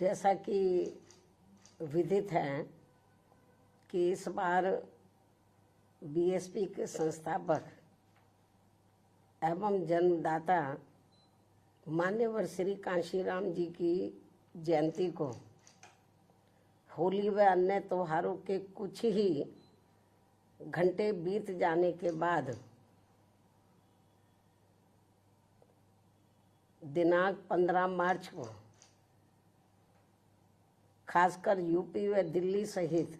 जैसा कि विदित है कि इस बार बीएसपी के संस्थापक एवं जन्मदाता मान्यवर श्री कांशीराम जी की जयंती को होली व अन्य त्योहारों के कुछ ही घंटे बीत जाने के बाद दिनांक 15 मार्च को खासकर यूपी व दिल्ली सहित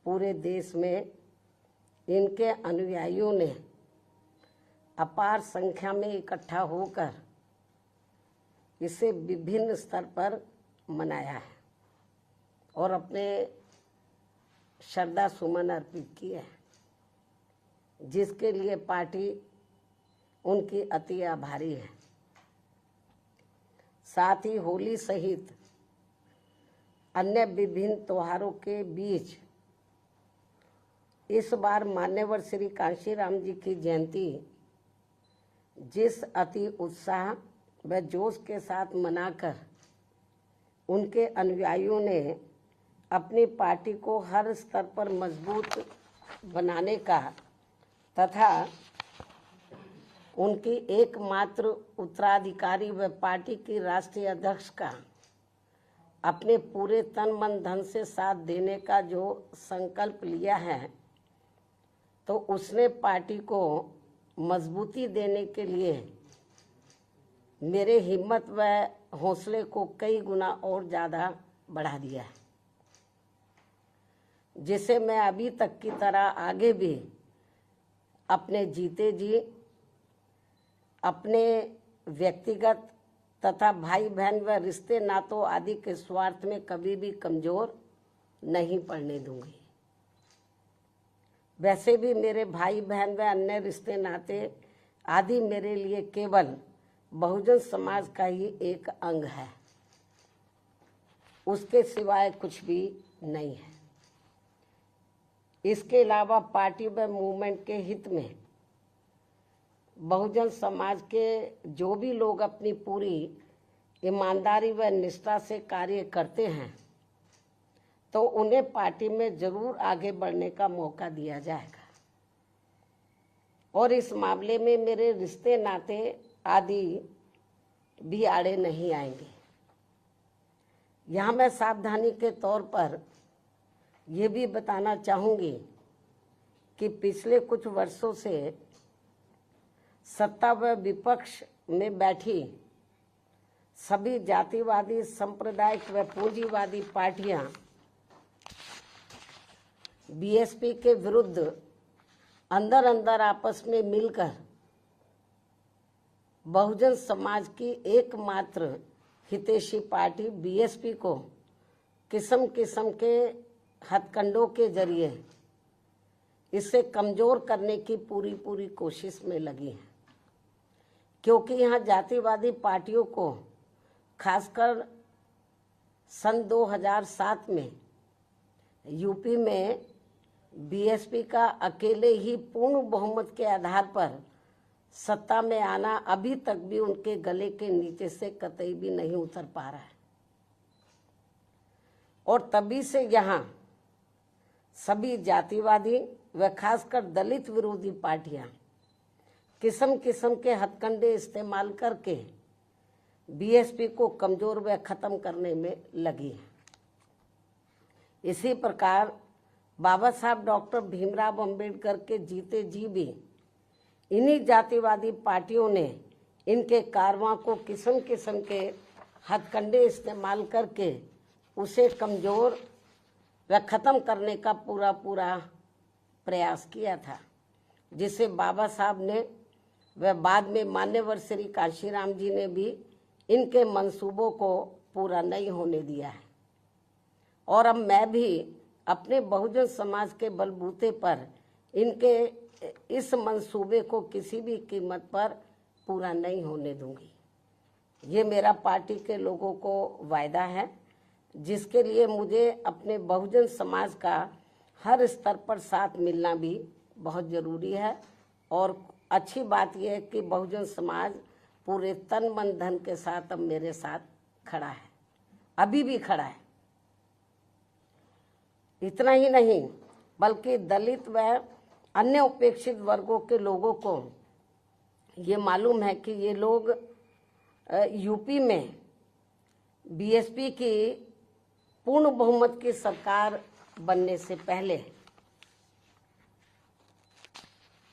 पूरे देश में इनके अनुयायियों ने अपार संख्या में इकट्ठा होकर इसे विभिन्न स्तर पर मनाया है और अपने श्रद्धा सुमन अर्पित किए हैं, जिसके लिए पार्टी उनकी अति आभारी है। साथ ही होली सहित अन्य विभिन्न त्योहारों के बीच इस बार मान्यवर श्री कांशीराम जी की जयंती जिस अति उत्साह व जोश के साथ मनाकर उनके अनुयायियों ने अपनी पार्टी को हर स्तर पर मजबूत बनाने का तथा उनकी एकमात्र उत्तराधिकारी व पार्टी की राष्ट्रीय अध्यक्ष का अपने पूरे तन मन धन से साथ देने का जो संकल्प लिया है, तो उसने पार्टी को मजबूती देने के लिए मेरे हिम्मत व हौसले को कई गुना और ज़्यादा बढ़ा दिया है, जिसे मैं अभी तक की तरह आगे भी अपने जीते जी अपने व्यक्तिगत तथा भाई बहन व रिश्ते नातों आदि के स्वार्थ में कभी भी कमजोर नहीं पड़ने दूंगी। वैसे भी मेरे भाई बहन व अन्य रिश्ते नाते आदि मेरे लिए केवल बहुजन समाज का ही एक अंग है, उसके सिवाय कुछ भी नहीं है। इसके अलावा पार्टी व मूवमेंट के हित में बहुजन समाज के जो भी लोग अपनी पूरी ईमानदारी व निष्ठा से कार्य करते हैं, तो उन्हें पार्टी में जरूर आगे बढ़ने का मौका दिया जाएगा और इस मामले में मेरे रिश्ते नाते आदि भी आड़े नहीं आएंगे। यहाँ मैं सावधानी के तौर पर ये भी बताना चाहूँगी कि पिछले कुछ वर्षों से सत्ता व विपक्ष में बैठी सभी जातिवादी सांप्रदायिक व पूंजीवादी पार्टियां बीएसपी के विरुद्ध अंदर अंदर आपस में मिलकर बहुजन समाज की एकमात्र हितैषी पार्टी बीएसपी को किस्म किस्म के हथकंडों के जरिए इसे कमजोर करने की पूरी कोशिश में लगी है, क्योंकि यहाँ जातिवादी पार्टियों को खासकर सन 2007 में यूपी में बीएसपी का अकेले ही पूर्ण बहुमत के आधार पर सत्ता में आना अभी तक भी उनके गले के नीचे से कतई भी नहीं उतर पा रहा है और तभी से यहाँ सभी जातिवादी व खासकर दलित विरोधी पार्टियां किस्म किस्म के हथकंडे इस्तेमाल करके बीएसपी को कमजोर व खत्म करने में लगी है। इसी प्रकार बाबा साहब डॉक्टर भीमराव अंबेडकर के जीते जी भी इन्हीं जातिवादी पार्टियों ने इनके कारवां को किस्म किस्म के हथकंडे इस्तेमाल करके उसे कमजोर व खत्म करने का पूरा प्रयास किया था, जिसे बाबा साहब ने व बाद में मान्यवर श्री कांशीराम जी ने भी इनके मंसूबों को पूरा नहीं होने दिया है। और अब मैं भी अपने बहुजन समाज के बलबूते पर इनके इस मंसूबे को किसी भी कीमत पर पूरा नहीं होने दूंगी। ये मेरा पार्टी के लोगों को वायदा है, जिसके लिए मुझे अपने बहुजन समाज का हर स्तर पर साथ मिलना भी बहुत ज़रूरी है। और अच्छी बात यह है कि बहुजन समाज पूरे तन मन धन के साथ अब मेरे साथ खड़ा है। अभी भी खड़ा है। इतना ही नहीं बल्कि दलित व अन्य उपेक्षित वर्गों के लोगों को ये मालूम है कि ये लोग यूपी में बीएसपी की पूर्ण बहुमत की सरकार बनने से पहले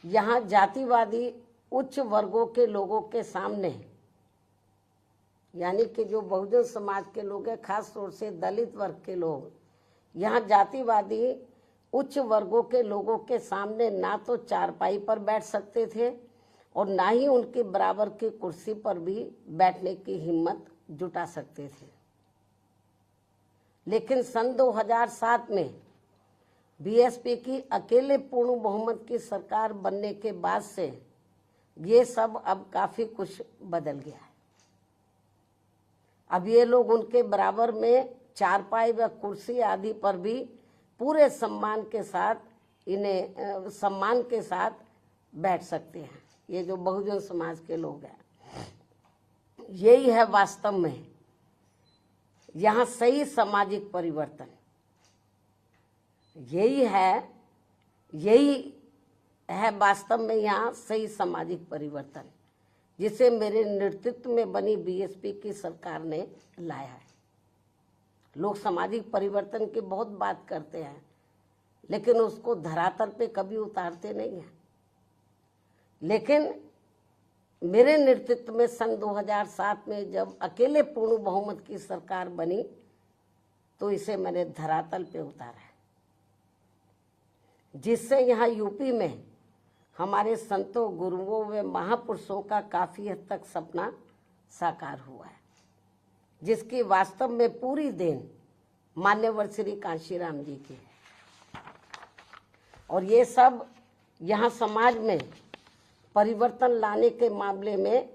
यहाँ जातिवादी उच्च वर्गों के लोगों के सामने, यानी कि जो बहुजन समाज के लोग हैं, खास तौर से दलित वर्ग के लोग, यहाँ जातिवादी उच्च वर्गों के लोगों के सामने ना तो चारपाई पर बैठ सकते थे और ना ही उनके बराबर की कुर्सी पर भी बैठने की हिम्मत जुटा सकते थे। लेकिन सन 2007 में बीएसपी की अकेले पूर्ण बहुमत की सरकार बनने के बाद से ये सब अब काफी कुछ बदल गया है। अब ये लोग उनके बराबर में चारपाई व कुर्सी आदि पर भी पूरे सम्मान के साथ बैठ सकते हैं। ये जो बहुजन समाज के लोग हैं, यही है वास्तव में यहाँ सही सामाजिक परिवर्तन। यही है वास्तव में यहाँ सही सामाजिक परिवर्तन, जिसे मेरे नेतृत्व में बनी बीएसपी की सरकार ने लाया है। लोग सामाजिक परिवर्तन की बहुत बात करते हैं, लेकिन उसको धरातल पे कभी उतारते नहीं हैं। लेकिन मेरे नेतृत्व में सन 2007 में जब अकेले पूर्ण बहुमत की सरकार बनी, तो इसे मैंने धरातल पे उतारा है, जिससे यहाँ यूपी में हमारे संतों, गुरुओं व महापुरुषों का काफी हद तक सपना साकार हुआ है, जिसकी वास्तव में पूरी देन मान्यवर श्री कांशीराम जी की है। और ये सब यहाँ समाज में परिवर्तन लाने के मामले में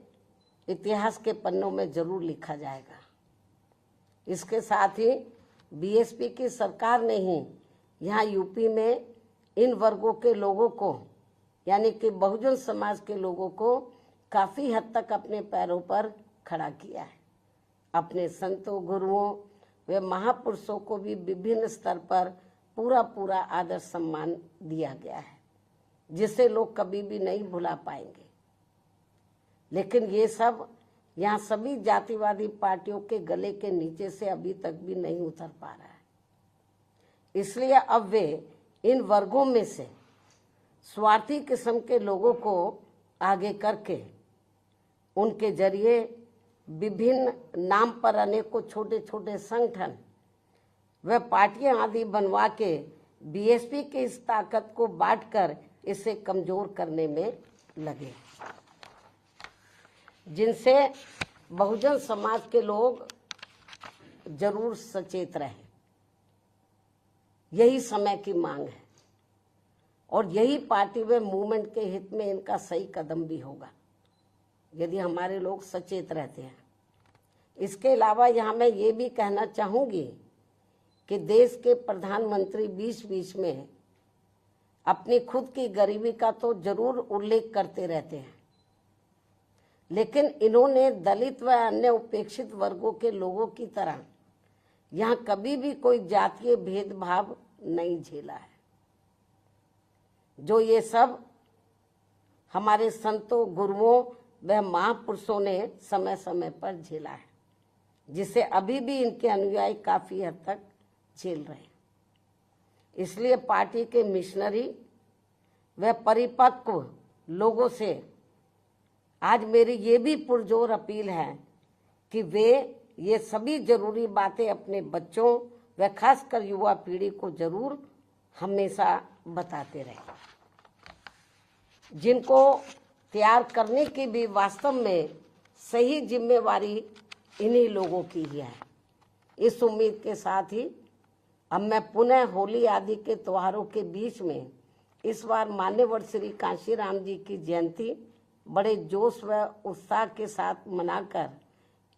इतिहास के पन्नों में जरूर लिखा जाएगा। इसके साथ ही बीएसपी की सरकार ने ही यहाँ यूपी में इन वर्गों के लोगों को, यानी कि बहुजन समाज के लोगों को काफ़ी हद तक अपने पैरों पर खड़ा किया है। अपने संतों, गुरुओं व महापुरुषों को भी विभिन्न स्तर पर पूरा आदर सम्मान दिया गया है, जिसे लोग कभी भी नहीं भुला पाएंगे। लेकिन ये सब यहाँ सभी जातिवादी पार्टियों के गले के नीचे से अभी तक भी नहीं उतर पा रहा है। इसलिए अब वे इन वर्गों में से स्वार्थी किस्म के लोगों को आगे करके उनके जरिए विभिन्न नाम पर अनेकों छोटे छोटे संगठन व पार्टियां आदि बनवा के बीएसपी की इस ताकत को बांटकर इसे कमजोर करने में लगे, जिनसे बहुजन समाज के लोग जरूर सचेत रहे। यही समय की मांग है और यही पार्टी व मूवमेंट के हित में इनका सही कदम भी होगा, यदि हमारे लोग सचेत रहते हैं। इसके अलावा यहाँ मैं ये भी कहना चाहूँगी कि देश के प्रधानमंत्री बीच बीच में अपनी खुद की गरीबी का तो जरूर उल्लेख करते रहते हैं, लेकिन इन्होंने दलित व अन्य उपेक्षित वर्गों के लोगों की तरह यहाँ कभी भी कोई जातीय भेदभाव नहीं झेला है, जो ये सब हमारे संतों, गुरुओं व महापुरुषों ने समय समय पर झेला है, जिसे अभी भी इनके अनुयायी काफी हद तक झेल रहे हैं। इसलिए पार्टी के मिशनरी व परिपक्व लोगों से आज मेरी ये भी पुरजोर अपील है कि वे ये सभी जरूरी बातें अपने बच्चों व खासकर युवा पीढ़ी को जरूर हमेशा बताते रहें, जिनको तैयार करने की भी वास्तव में सही जिम्मेवारी इन्हीं लोगों की ही है। इस उम्मीद के साथ ही अब मैं पुनः होली आदि के त्योहारों के बीच में इस बार मान्यवर श्री कांशीराम जी की जयंती बड़े जोश व उत्साह के साथ मनाकर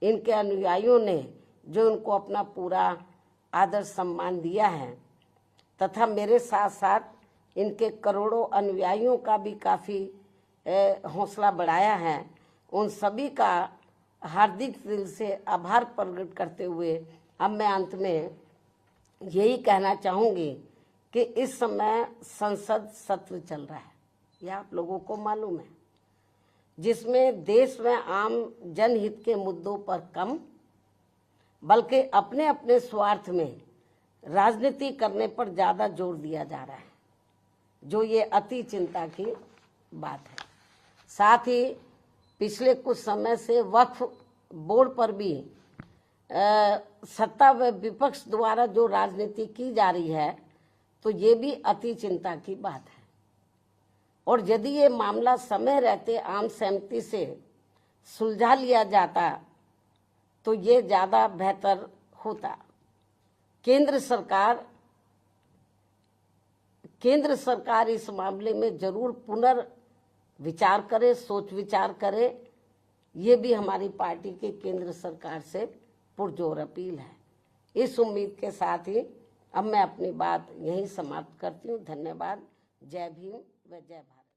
इनके अनुयायियों ने जो उनको अपना पूरा आदर सम्मान दिया है तथा मेरे साथ साथ इनके करोड़ों अनुयायियों का भी काफ़ी हौसला बढ़ाया है, उन सभी का हार्दिक दिल से आभार प्रकट करते हुए अब मैं अंत में यही कहना चाहूंगी कि इस समय संसद सत्र चल रहा है, यह आप लोगों को मालूम है, जिसमें देश में आम जनहित के मुद्दों पर कम बल्कि अपने अपने स्वार्थ में राजनीति करने पर ज़्यादा जोर दिया जा रहा है, जो ये अति चिंता की बात है। साथ ही पिछले कुछ समय से वक्फ बोर्ड पर भी सत्ता व विपक्ष द्वारा जो राजनीति की जा रही है, तो ये भी अति चिंता की बात है। और यदि ये मामला समय रहते आम सहमति से सुलझा लिया जाता तो ये ज़्यादा बेहतर होता। केंद्र सरकार इस मामले में जरूर पुनर्विचार करे, सोच विचार करे, ये भी हमारी पार्टी की केंद्र सरकार से पुरजोर अपील है। इस उम्मीद के साथ ही अब मैं अपनी बात यहीं समाप्त करती हूँ। धन्यवाद। जय भीम व जय भारत।